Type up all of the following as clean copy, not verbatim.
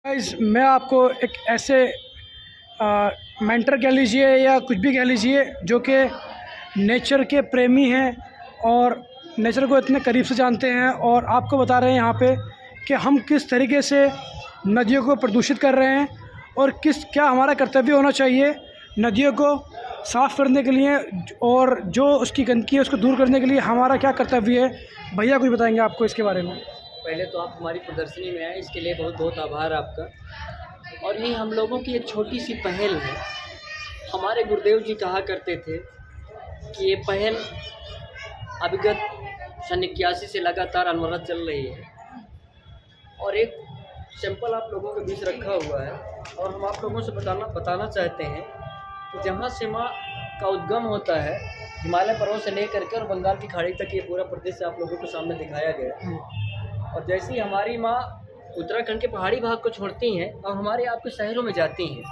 Guys, मैं आपको एक ऐसे मेंटर कह लीजिए या कुछ भी कह लीजिए जो कि नेचर के प्रेमी हैं और नेचर को इतने करीब से जानते हैं, और आपको बता रहे हैं यहाँ पे कि हम किस तरीके से नदियों को प्रदूषित कर रहे हैं और क्या हमारा कर्तव्य होना चाहिए नदियों को साफ़ करने के लिए, और जो उसकी गंदगी है उसको दूर करने के लिए हमारा क्या कर्तव्य है। भैया कुछ बताएंगे आपको इसके बारे में। पहले तो आप हमारी प्रदर्शनी में आए, इसके लिए बहुत बहुत आभार आपका। और ये हम लोगों की एक छोटी सी पहल है। हमारे गुरुदेव जी कहा करते थे कि ये पहल अभिगत सन 81 से लगातार अनवरत चल रही है, और एक सैंपल आप लोगों के बीच रखा हुआ है, और हम आप लोगों से बताना चाहते हैं कि जहाँ से माँ का उद्गम होता है हिमालय पर्वत से लेकर के और बंगाल की खाड़ी तक, ये पूरा प्रदेश आप लोगों के सामने दिखाया गया। और जैसे ही हमारी माँ उत्तराखंड के पहाड़ी भाग को छोड़ती हैं और हमारे आपके शहरों में जाती हैं,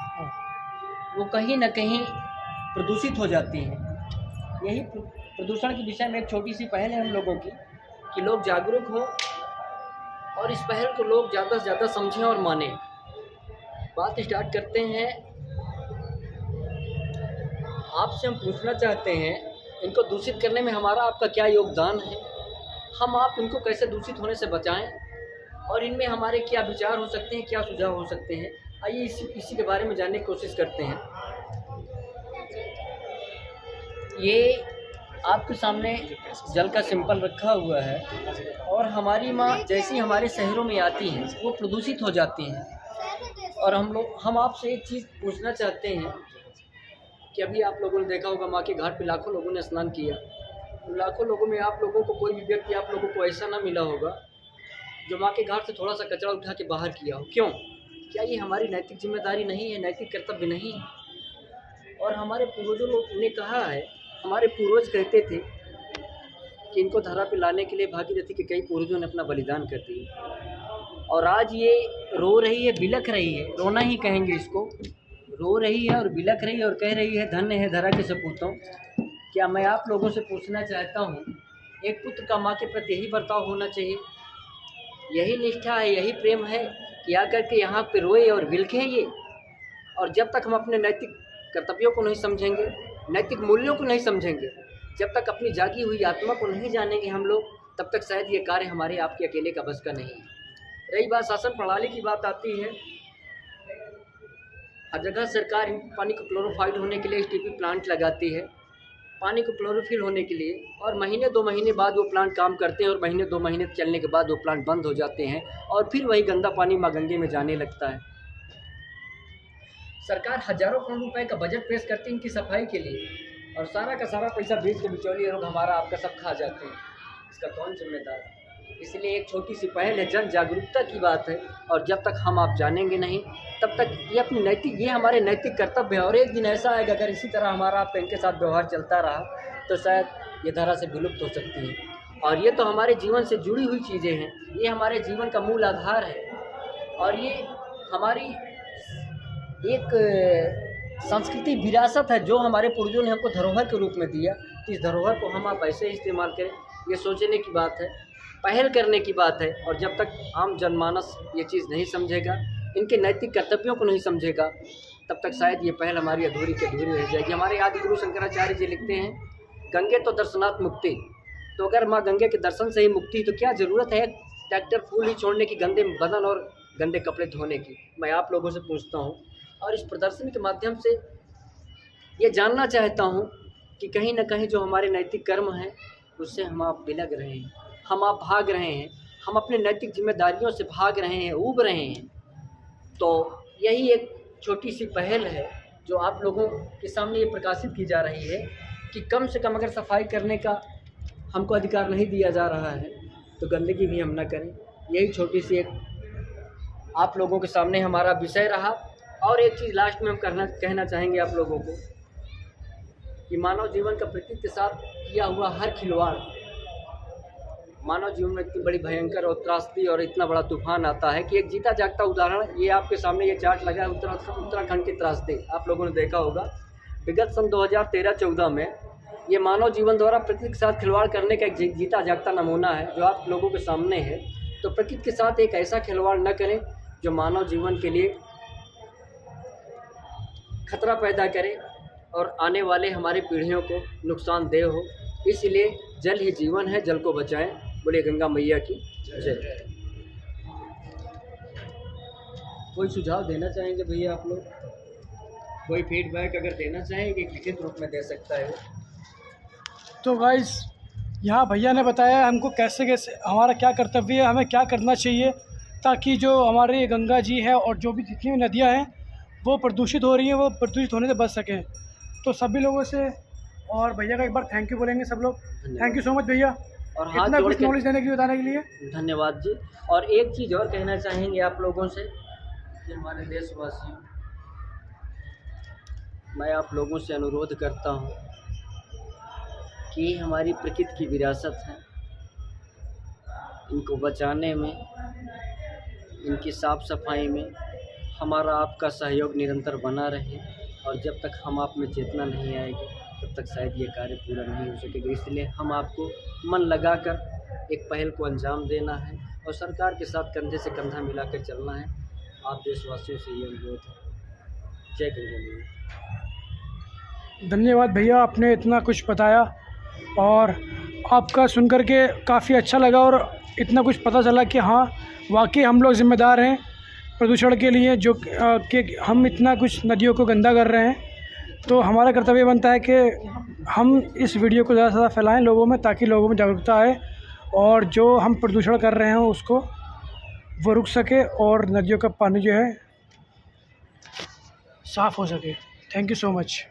वो कहीं ना कहीं प्रदूषित हो जाती हैं। यही प्रदूषण के विषय में एक छोटी सी पहल है हम लोगों की कि लोग जागरूक हो और इस पहल को लोग ज़्यादा से ज़्यादा समझें और मानें। बात स्टार्ट करते हैं। आपसे हम पूछना चाहते हैं, इनको दूषित करने में हमारा आपका क्या योगदान है, हम आप इनको कैसे दूषित होने से बचाएं, और इनमें हमारे क्या विचार हो सकते हैं, क्या सुझाव हो सकते हैं। आइए इसी के बारे में जानने की कोशिश करते हैं। ये आपके सामने जल का सिंपल रखा हुआ है, और हमारी माँ जैसी हमारे शहरों में आती हैं वो प्रदूषित हो जाती हैं। और हम आपसे एक चीज़ पूछना चाहते हैं कि अभी आप लोगों ने देखा होगा माँ के घाट पे लाखों लोगों ने स्नान किया। लाखों लोगों में आप लोगों को कोई भी व्यक्ति आप लोगों को ऐसा ना मिला होगा जो माँ के घाट से थोड़ा सा कचरा उठा के बाहर किया हो। क्यों? क्या ये हमारी नैतिक जिम्मेदारी नहीं है, नैतिक कर्तव्य नहीं है? और हमारे पूर्वजों ने कहा है, हमारे पूर्वज कहते थे कि इनको धरा पे लाने के लिए भागीरथी के कई पूर्वजों ने अपना बलिदान कर दिया, और आज ये रो रही है, बिलख रही है, रोना ही कहेंगे इसको, रो रही है और बिलख रही है और कह रही है धन्य है धरा के सपूतों। क्या मैं आप लोगों से पूछना चाहता हूँ, एक पुत्र का माँ के प्रति यही बर्ताव होना चाहिए, यही निष्ठा है, यही प्रेम है कि आकर के यहाँ पे रोए और बिलखें ये? और जब तक हम अपने नैतिक कर्तव्यों को नहीं समझेंगे, नैतिक मूल्यों को नहीं समझेंगे, जब तक अपनी जागी हुई आत्मा को नहीं जानेंगे हम लोग, तब तक शायद ये कार्य हमारे आपके अकेले का बस का नहीं है। रही बात शासन प्रणाली की बात आती है, हर जगह सरकार पानी को क्लोरोफाइड होने के लिए STP प्लांट लगाती है, पानी को क्लोरोफिल होने के लिए, और महीने 2 महीने बाद वो प्लांट काम करते हैं, और महीने 2 महीने चलने के बाद वो प्लांट बंद हो जाते हैं, और फिर वही गंदा पानी माँ गंगे में जाने लगता है। सरकार हजारों करोड़ रुपए का बजट पेश करती है इनकी सफाई के लिए, और सारा का सारा पैसा बेच के बिचौलिए लोग हमारा आपका सब खा जाते हैं। इसका कौन जिम्मेदार है? इसलिए एक छोटी सी पहल है, जन जागरूकता की बात है, और जब तक हम आप जानेंगे नहीं तब तक ये हमारे नैतिक कर्तव्य है। और एक दिन ऐसा आएगा, अगर इसी तरह हमारा आपका इनके साथ व्यवहार चलता रहा तो शायद ये धारा से विलुप्त हो सकती है। और ये तो हमारे जीवन से जुड़ी हुई चीज़ें हैं, ये हमारे जीवन का मूल आधार है, और ये हमारी एक संस्कृति विरासत है जो हमारे पूर्वजों ने हमको धरोहर के रूप में दिया। तो इस धरोहर को हम आप ऐसे इस्तेमाल करें, ये सोचने की बात है, पहल करने की बात है। और जब तक आम जनमानस ये चीज़ नहीं समझेगा, इनके नैतिक कर्तव्यों को नहीं समझेगा, तब तक शायद ये पहल हमारी अधूरी की अधूरी रह जाएगी। हमारे आदि गुरु शंकराचार्य जी लिखते हैं, गंगे तो दर्शनात् मुक्ति। तो अगर माँ गंगे के दर्शन से ही मुक्ति, तो क्या ज़रूरत है ट्रैक्टर फूल ही छोड़ने की, गंदे बदन और गंदे कपड़े धोने की? मैं आप लोगों से पूछता हूँ, और इस प्रदर्शनी के माध्यम से ये जानना चाहता हूँ कि कहीं ना कहीं जो हमारे नैतिक कर्म हैं उससे हम आप बिलग रहे हैं, हम आप भाग रहे हैं, हम अपने नैतिक जिम्मेदारियों से भाग रहे हैं, ऊब रहे हैं। तो यही एक छोटी सी पहल है जो आप लोगों के सामने ये प्रकाशित की जा रही है कि कम से कम अगर सफाई करने का हमको अधिकार नहीं दिया जा रहा है तो गंदगी भी हम ना करें। यही छोटी सी एक आप लोगों के सामने हमारा विषय रहा। और एक चीज़ लास्ट में हम कहना चाहेंगे आप लोगों को कि मानव जीवन का प्रकृति के साथ किया हुआ हर खिलवाड़, मानव जीवन में इतनी बड़ी भयंकर और त्रासदी और इतना बड़ा तूफान आता है कि एक जीता जागता उदाहरण ये आपके सामने ये चार्ट लगा है उत्तराखंड की त्रासदी। आप लोगों ने देखा होगा विगत सन 2013-14 में ये मानव जीवन द्वारा प्रकृति के साथ खिलवाड़ करने का एक जीता जागता नमूना है जो आप लोगों के सामने है। तो प्रकृति के साथ एक ऐसा खिलवाड़ न करें जो मानव जीवन के लिए खतरा पैदा करे और आने वाले हमारी पीढ़ियों को नुकसानदेह हो। इसलिए जल ही जीवन है, जल को बचाएं। बोले गंगा मैया की जय। कोई सुझाव देना चाहेंगे भैया आप लोग? कोई फीडबैक अगर देना चाहेंगे लिखित रूप में दे सकता है। तो गाइस यहाँ भैया ने बताया हमको कैसे कैसे हमारा क्या कर्तव्य है, हमें क्या करना चाहिए ताकि जो हमारे गंगा जी है और जो भी जितनी भी नदियाँ हैं वो प्रदूषित हो रही हैं वो प्रदूषित होने से बच सकें। तो सभी लोगों से और भैया का एक बार थैंक यू बोलेंगे सब लोग। थैंक यू सो मच भैया, और हाथ इतना जोड़ कुछ के नॉलेज देने के लिए, बताने के लिए धन्यवाद जी। और एक चीज़ और कहना चाहेंगे आप लोगों से कि हमारे देशवासियों, मैं आप लोगों से अनुरोध करता हूँ कि हमारी प्रकृति की विरासत है, इनको बचाने में, इनकी साफ सफाई में हमारा आपका सहयोग निरंतर बना रहे। और जब तक हम आप में चेतना नहीं आएगी तब तक शायद ये कार्य पूरा नहीं हो सकेगा। इसलिए हम आपको मन लगाकर एक पहल को अंजाम देना है और सरकार के साथ कंधे से कंधा मिलाकर चलना है। आप देशवासियों से ये अनुरोध है। जय गंगा मैया। धन्यवाद भैया, आपने इतना कुछ बताया और आपका सुन कर के काफ़ी अच्छा लगा और इतना कुछ पता चला कि हाँ वाकई हम लोग ज़िम्मेदार हैं प्रदूषण के लिए, जो कि हम इतना कुछ नदियों को गंदा कर रहे हैं। तो हमारा कर्तव्य बनता है कि हम इस वीडियो को ज़्यादा से ज़्यादा फैलाएं लोगों में, ताकि लोगों में जागरूकता आए और जो हम प्रदूषण कर रहे हैं उसको वो रुक सके और नदियों का पानी जो है साफ़ हो सके। Thank you so much.